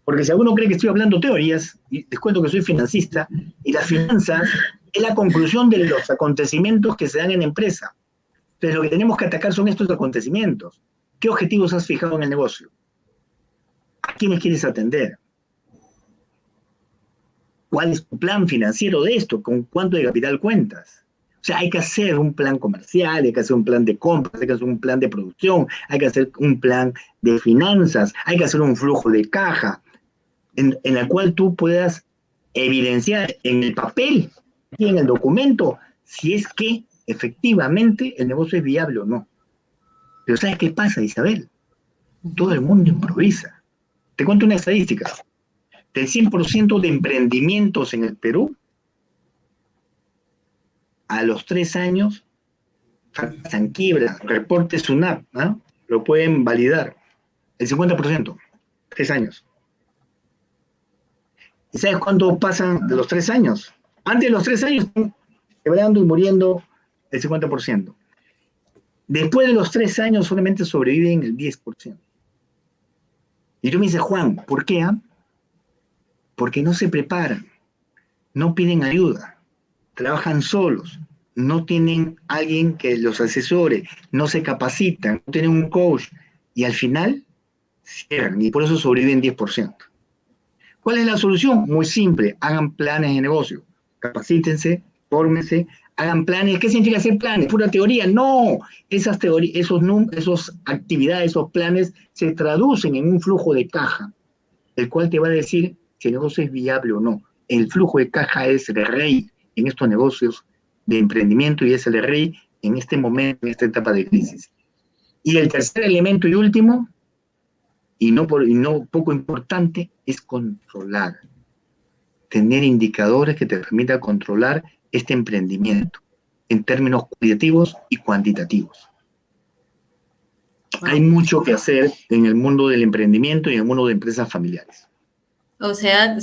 C: Porque si alguno cree que estoy hablando teorías, y les cuento que soy financista, y las finanzas es la conclusión de los acontecimientos que se dan en la empresa. Entonces lo que tenemos que atacar son estos acontecimientos. ¿Qué objetivos has fijado en el negocio? ¿A quiénes quieres atender? ¿Cuál es tu plan financiero de esto? ¿Con cuánto de capital cuentas? O sea, hay que hacer un plan comercial, hay que hacer un plan de compras, hay que hacer un plan de producción, hay que hacer un plan de finanzas, hay que hacer un flujo de caja, en el cual tú puedas evidenciar en el papel y en el documento si es que efectivamente el negocio es viable o no. Pero ¿sabes qué pasa, Isabel? Todo el mundo improvisa. Te cuento una estadística. Del 100% de emprendimientos en el Perú, a los 3 años, fracasan, quiebran, reporte SUNAT, ¿no? Lo pueden validar. El 50%, 3 años. ¿Y sabes cuánto pasan de los 3 años? Antes de los 3 años, quebrando y muriendo el 50%. Después de los 3 años, solamente sobreviven el 10%. Y tú me dices, Juan, ¿por qué? Porque no se preparan, no piden ayuda, trabajan solos, no tienen alguien que los asesore, no se capacitan, no tienen un coach, y al final cierran, y por eso sobreviven 10%. ¿Cuál es la solución? Muy simple, hagan planes de negocio, capacítense, fórmense, hagan planes. ¿Qué significa hacer planes? ¿Pura teoría? No, esas teorías, esas actividades, esos planes se traducen en un flujo de caja, el cual te va a decir si el negocio es viable o no. El flujo de caja es el rey en estos negocios de emprendimiento y es el rey en este momento, en esta etapa de crisis. Y el tercer elemento y último, y no poco importante, es controlar. Tener indicadores que te permitan controlar este emprendimiento en términos cualitativos y cuantitativos. Hay mucho que hacer en el mundo del emprendimiento y en el mundo de empresas familiares.
B: O sea,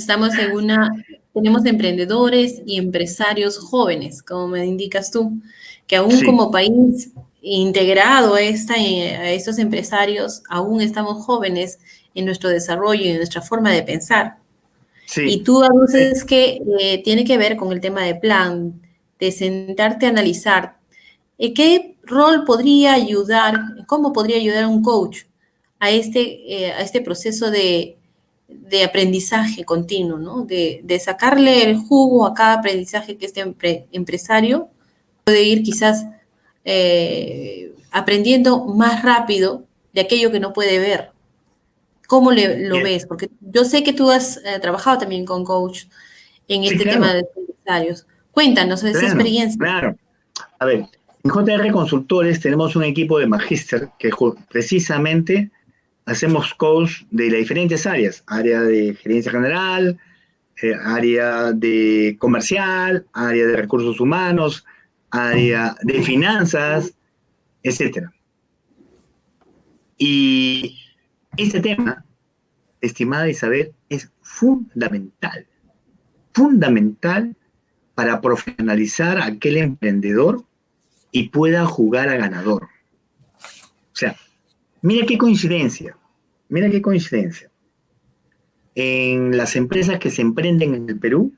B: tenemos emprendedores y empresarios jóvenes, como me indicas tú, que aún
C: Sí.
B: como país integrado a estos empresarios, aún estamos jóvenes en nuestro desarrollo y en nuestra forma de pensar.
C: Sí.
B: Y tú aduces que tiene que ver con el tema de plan, de sentarte a analizar. ¿Qué rol podría ayudar, cómo podría ayudar un coach a este proceso de aprendizaje continuo, ¿no? De sacarle el jugo a cada aprendizaje que este empresario puede ir quizás aprendiendo más rápido de aquello que no puede ver? ¿Cómo lo ves? Porque yo sé que tú has trabajado también con coach en este tema de empresarios. Cuéntanos esa experiencia.
C: Claro. A ver, en JR Consultores tenemos un equipo de magíster que precisamente hacemos coach de las diferentes áreas. Área de gerencia general, área de comercial, área de recursos humanos, área de finanzas, etc. Y este tema, estimada Isabel, es fundamental para profesionalizar a aquel emprendedor y pueda jugar a ganador. O sea, mira qué coincidencia. En las empresas que se emprenden en el Perú,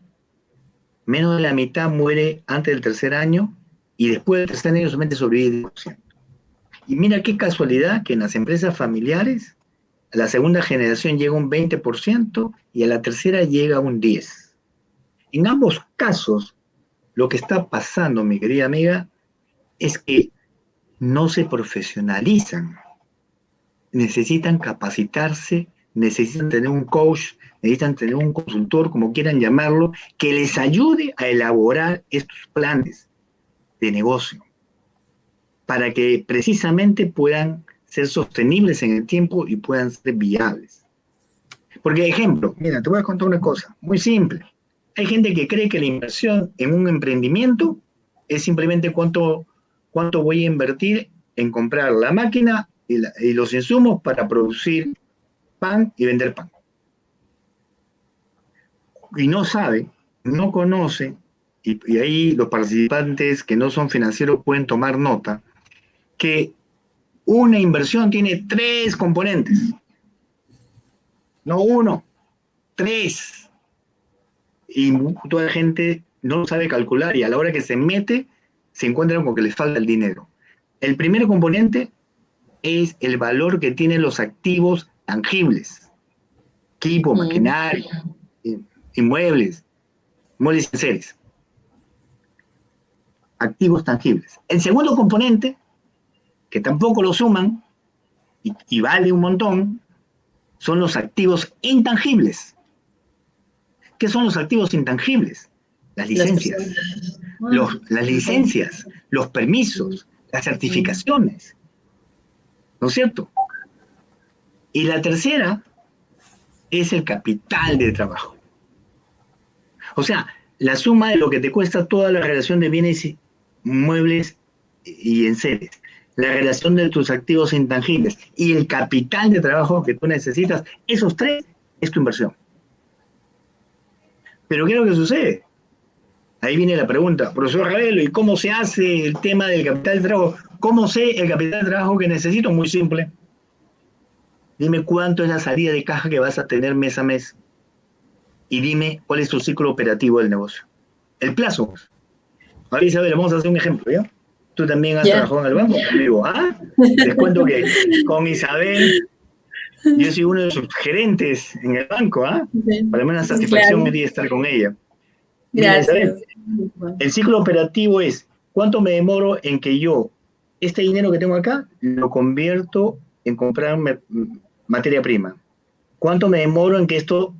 C: menos de la mitad muere antes del tercer año y después del tercer año solamente sobrevive 10%. Y mira qué casualidad que en las empresas familiares, a la segunda generación llega un 20% y a la tercera llega un 10%. En ambos casos, lo que está pasando, mi querida amiga, es que no se profesionalizan. Necesitan capacitarse, necesitan tener un coach, necesitan tener un consultor, como quieran llamarlo, que les ayude a elaborar estos planes de negocio, para que precisamente puedan ser sostenibles en el tiempo y puedan ser viables. Porque, ejemplo, mira, te voy a contar una cosa muy simple. Hay gente que cree que la inversión en un emprendimiento es simplemente cuánto voy a invertir en comprar la máquina y los insumos para producir pan y vender pan. y no sabe, no conoce, y ahí los participantes que no son financieros pueden tomar nota, que una inversión tiene 3 componentes, no uno, 3. Y toda la gente no lo sabe calcular y a la hora que se mete, se encuentran con que les falta el dinero. El primer componente es el valor que tienen los activos tangibles, equipo, maquinaria, inmuebles y seres. Activos tangibles. El segundo componente, que tampoco lo suman y vale un montón, son los activos intangibles. ¿Qué son los activos intangibles? Las licencias. Las licencias, los permisos, las certificaciones. ¿No es cierto? Y la tercera es el capital de trabajo. O sea, la suma de lo que te cuesta toda la relación de bienes muebles y enseres, la relación de tus activos intangibles y el capital de trabajo que tú necesitas, esos 3 es tu inversión. Pero ¿qué es lo que sucede? Ahí viene la pregunta, profesor Ravelo, ¿y cómo se hace el tema del capital de trabajo? ¿Cómo sé el capital de trabajo que necesito? Muy simple. Dime cuánto es la salida de caja que vas a tener mes a mes. Y dime cuál es tu ciclo operativo del negocio. El plazo. Ahora, Isabel, vamos a hacer un ejemplo, ¿ya? Tú también has trabajado en el banco conmigo, ¿ah? Les cuento que con Isabel, yo soy uno de sus gerentes en el banco, ¿ah? Para mí una satisfacción me dio estar con ella. Mira, Isabel, el ciclo operativo es, ¿cuánto me demoro en que yo, este dinero que tengo acá, lo convierto en comprar materia prima? ¿Cuánto me demoro en que esto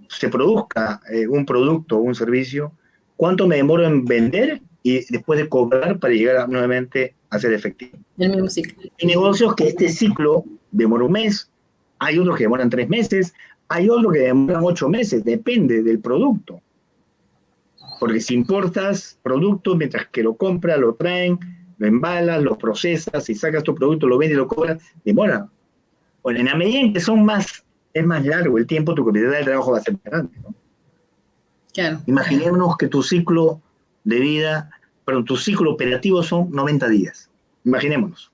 C: se produzca un producto o un servicio? ¿Cuánto me demoro en vender y después de cobrar para llegar nuevamente a ser efectivo?
B: El mismo ciclo.
C: Hay negocios que este ciclo demora un mes, hay otros que demoran 3 meses, hay otros que demoran 8 meses, depende del producto. Porque si importas productos, mientras que lo compras, lo traen, lo embalas, lo procesas, si sacas tu producto, lo vendes y lo cobras, demora. Bueno, en la medida en que es más largo el tiempo, tu capacidad de trabajo va a ser más grande, ¿no?
B: Claro.
C: Imaginémonos que tu ciclo de vida, perdón, tu ciclo operativo son 90 días. Imaginémonos.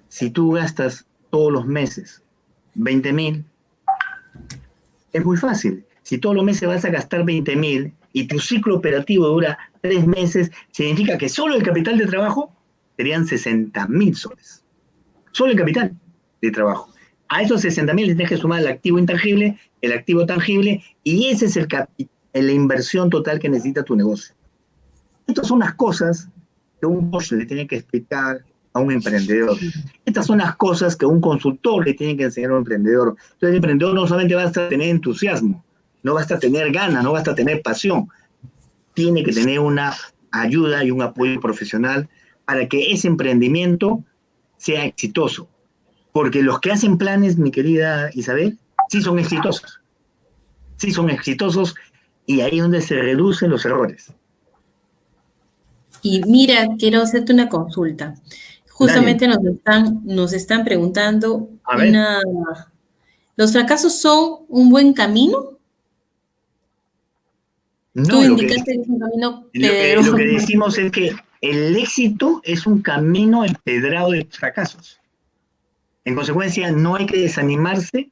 C: Si tú gastas todos los meses 20.000, es muy fácil. Si todos los meses vas a gastar 20.000 y tu ciclo operativo dura 3 meses, significa que solo el capital de trabajo serían 60.000 soles. Solo el capital de trabajo. A esos 60.000 le tienes que sumar el activo intangible, el activo tangible, y ese es la inversión total que necesita tu negocio. Estas son las cosas que un coach le tiene que explicar a un emprendedor. Estas son las cosas que un consultor le tiene que enseñar a un emprendedor. Entonces el emprendedor no solamente basta tener entusiasmo, no basta tener ganas, no basta tener pasión. Tiene que tener una ayuda y un apoyo profesional para que ese emprendimiento sea exitoso. Porque los que hacen planes, mi querida Isabel, sí son exitosos. Sí son exitosos y ahí es donde se reducen los errores.
B: Y mira, quiero hacerte una consulta. Justamente nos están preguntando, ¿los fracasos son un buen camino?
C: No,
B: Tú indicaste que es un camino, pero...
C: Lo que decimos es que el éxito es un camino empedrado de fracasos. En consecuencia, no hay que desanimarse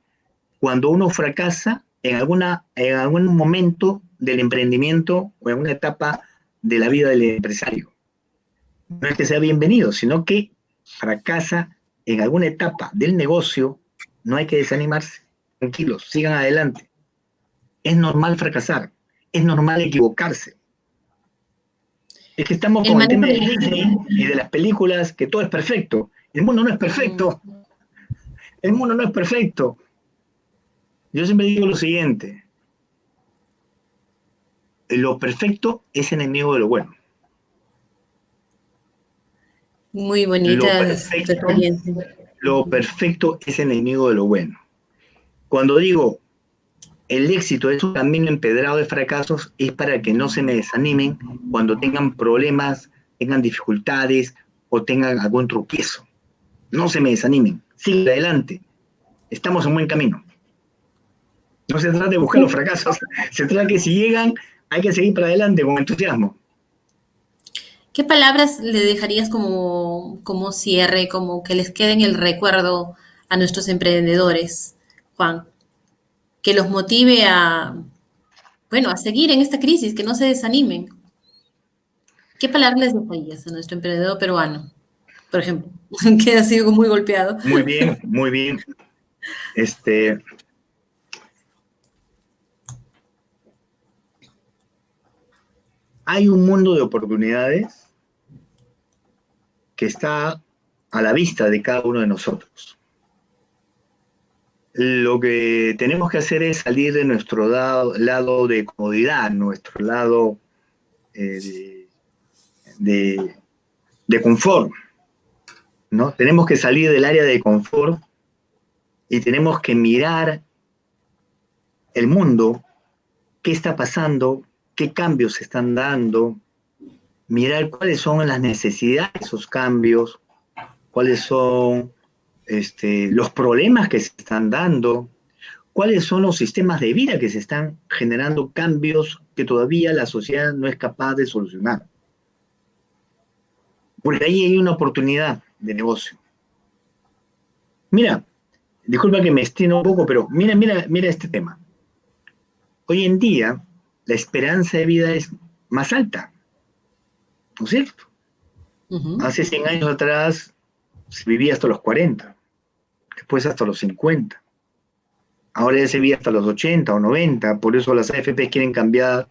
C: cuando uno fracasa en algún momento del emprendimiento o en una etapa de la vida del empresario. No es que sea bienvenido, sino que fracasa en alguna etapa del negocio, no hay que desanimarse. Tranquilos, sigan adelante. Es normal fracasar, es normal equivocarse. Es que estamos con el tema de Disney y de las películas, que todo es perfecto. El mundo no es perfecto. El mundo no es perfecto. Yo siempre digo lo siguiente. Lo perfecto es enemigo de lo bueno.
B: Muy bonita
C: lo perfecto es enemigo de lo bueno. Cuando digo el éxito es un camino empedrado de fracasos, es para que no se me desanimen cuando tengan problemas, tengan dificultades o tengan algún tropiezo. No se me desanimen, sigan adelante. Estamos en buen camino. No se trata de buscar los fracasos, se trata de que si llegan hay que seguir para adelante con entusiasmo.
B: ¿Qué palabras le dejarías como cierre, como que les quede en el recuerdo a nuestros emprendedores, Juan? Que los motive bueno, a seguir en esta crisis, que no se desanimen. ¿Qué palabras les dejarías a nuestro emprendedor peruano, por ejemplo, que ha sido muy golpeado?
C: Muy bien, muy bien. Hay un mundo de oportunidades que está a la vista de cada uno de nosotros. Lo que tenemos que hacer es salir de nuestro lado de comodidad, nuestro lado de confort, ¿no? Tenemos que salir del área de confort y tenemos que mirar el mundo, qué está pasando, qué cambios se están dando, mirar cuáles son las necesidades de esos cambios, cuáles son los problemas que se están dando, cuáles son los sistemas de vida que se están generando cambios que todavía la sociedad no es capaz de solucionar. Porque ahí hay una oportunidad de negocio. Mira, disculpa que me extienda un poco, pero mira este tema. Hoy en día, la esperanza de vida es más alta, ¿no es cierto? Hace 100 años atrás se vivía hasta los 40, después hasta los 50. Ahora ya se vive hasta los 80 o 90, por eso las AFP quieren cambiar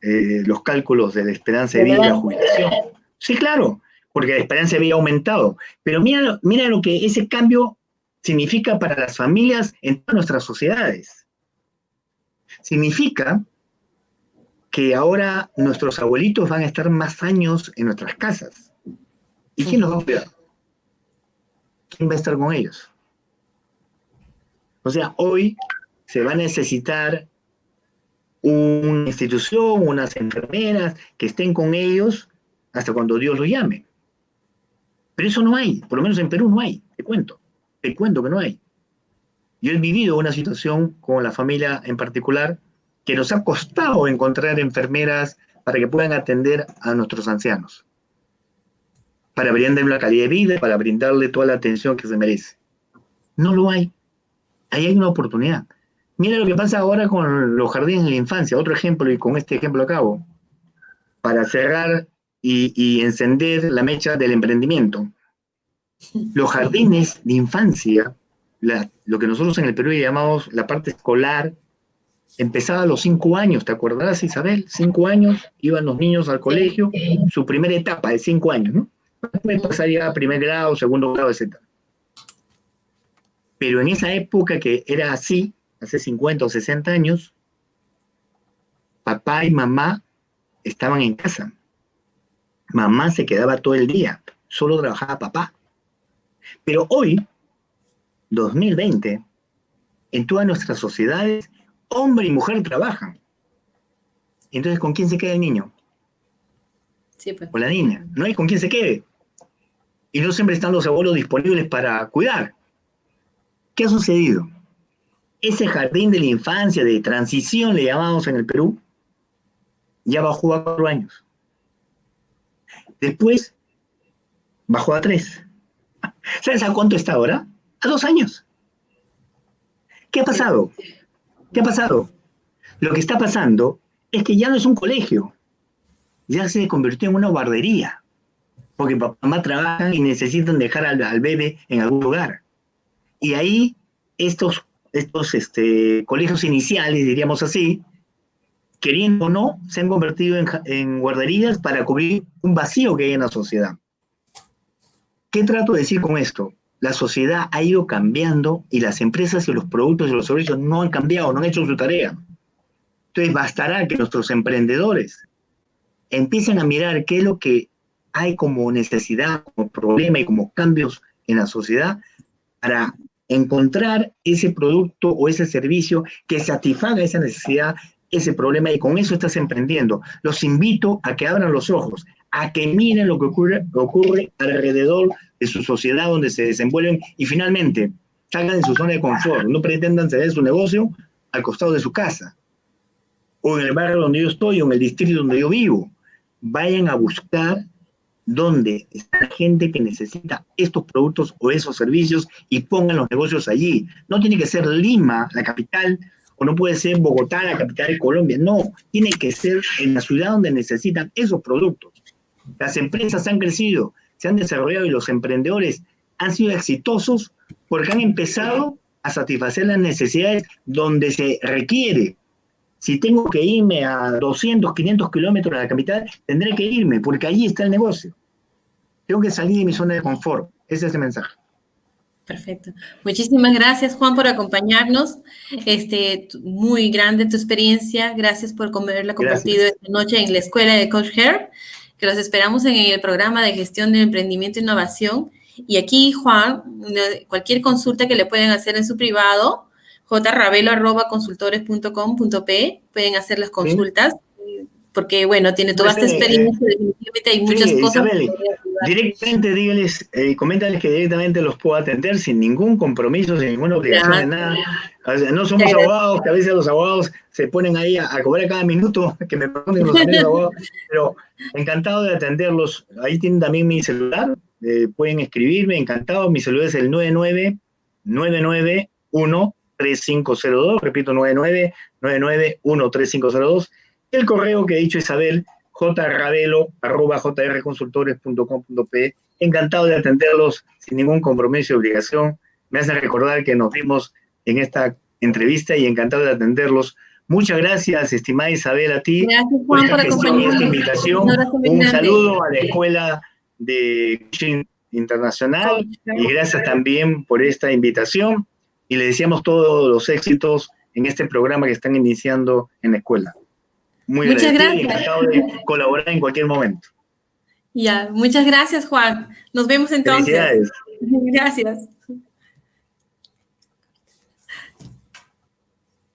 C: los cálculos de la esperanza de vida y la jubilación. Sí, claro, porque la esperanza de vida ha aumentado. Pero mira lo que ese cambio significa para las familias en todas nuestras sociedades. Significa que ahora nuestros abuelitos van a estar más años en nuestras casas. ¿Y quién los va a cuidar? ¿Quién va a estar con ellos? O sea, hoy se va a necesitar una institución, unas enfermeras que estén con ellos hasta cuando Dios los llame. Pero eso no hay, por lo menos en Perú no hay, te cuento que no hay. Yo he vivido una situación con la familia en particular que nos ha costado encontrar enfermeras para que puedan atender a nuestros ancianos, para brindarle una calidad de vida, para brindarle toda la atención que se merece. No lo hay. Ahí hay una oportunidad. Mira lo que pasa ahora con los jardines de la infancia. Otro ejemplo, y con este ejemplo acabo, para cerrar y encender la mecha del emprendimiento. Los jardines de infancia, lo que nosotros en el Perú llamamos la parte escolar, empezaba a los 5 años, ¿te acordarás, Isabel? 5 años, iban los niños al colegio, su primera etapa de 5 años, ¿no? Después pasaría a primer grado, segundo grado, etc. Pero en esa época que era así, hace 50 o 60 años, papá y mamá estaban en casa. Mamá se quedaba todo el día, solo trabajaba papá. Pero hoy, 2020, en todas nuestras sociedades, hombre y mujer trabajan. Entonces, ¿con quién se queda el niño?
B: Sí, pues.
C: Con la niña. No hay con quién se quede. Y no siempre están los abuelos disponibles para cuidar. ¿Qué ha sucedido? Ese jardín de la infancia, de transición, le llamamos en el Perú, ya bajó a 4 años. Después, bajó a 3. ¿Sabes a cuánto está ahora? A 2 años. ¿Qué ha pasado? ¿Qué ha pasado? Lo que está pasando es que ya no es un colegio, ya se convirtió en una guardería, porque papá y mamá trabajan y necesitan dejar al bebé en algún lugar. Y ahí estos colegios iniciales, diríamos así, queriendo o no, se han convertido en guarderías para cubrir un vacío que hay en la sociedad. ¿Qué trato de decir con esto? La sociedad ha ido cambiando y las empresas y los productos y los servicios no han cambiado, no han hecho su tarea. Entonces bastará que nuestros emprendedores empiecen a mirar qué es lo que hay como necesidad, como problema y como cambios en la sociedad para encontrar ese producto o ese servicio que satisfaga esa necesidad, ese problema, y con eso estás emprendiendo. Los invito a que abran los ojos, a que miren lo que ocurre alrededor de su sociedad donde se desenvuelven y finalmente salgan de su zona de confort, no pretendan ceder su negocio al costado de su casa, o en el barrio donde yo estoy, o en el distrito donde yo vivo. Vayan a buscar dónde está la gente que necesita estos productos o esos servicios y pongan los negocios allí. No tiene que ser Lima, la capital, o no puede ser Bogotá, la capital de Colombia. No, tiene que ser en la ciudad donde necesitan esos productos. Las empresas han crecido, se han desarrollado y los emprendedores han sido exitosos porque han empezado a satisfacer las necesidades donde se requiere. Si tengo que irme a 200, 500 kilómetros de la capital, tendré que irme, porque allí está el negocio. Tengo que salir de mi zona de confort. Ese es el mensaje.
B: Perfecto. Muchísimas gracias, Juan, por acompañarnos. Muy grande tu experiencia. Gracias por haberla compartido esta noche en la escuela de Coach Herb, que los esperamos en el programa de gestión de emprendimiento e innovación. Y aquí, Juan, cualquier consulta que le pueden hacer en su privado, jravelo@consultores.com.pe, pueden hacer las consultas, porque, bueno, tiene toda esta experiencia, definitivamente hay muchas cosas.
C: Isabel, directamente dígales, coméntales que directamente los puedo atender sin ningún compromiso, sin ninguna obligación de nada. O sea, no somos abogados, que a veces los abogados se ponen ahí a cobrar cada minuto, que me pregunten los amigos abogados, pero encantado de atenderlos. Ahí tienen también mi celular, pueden escribirme, encantado. Mi celular es el 999913502, repito, 999913502. El correo que ha dicho Isabel, jravelo@jrconsultores.com.pe. Encantado de atenderlos sin ningún compromiso y obligación. Me hace recordar que nos vimos en esta entrevista y encantado de atenderlos. Muchas gracias, estimada Isabel, a ti.
B: Gracias, Juan, por acompañarnos.
C: Esta invitación. Un saludo a la Escuela de Coaching Internacional y gracias también por esta invitación. Y le deseamos todos los éxitos en este programa que están iniciando en la escuela.
B: Muchas gracias.
C: Encantado de colaborar en cualquier momento.
B: Ya, muchas gracias, Juan. Nos vemos entonces.
C: Felicidades.
B: Gracias.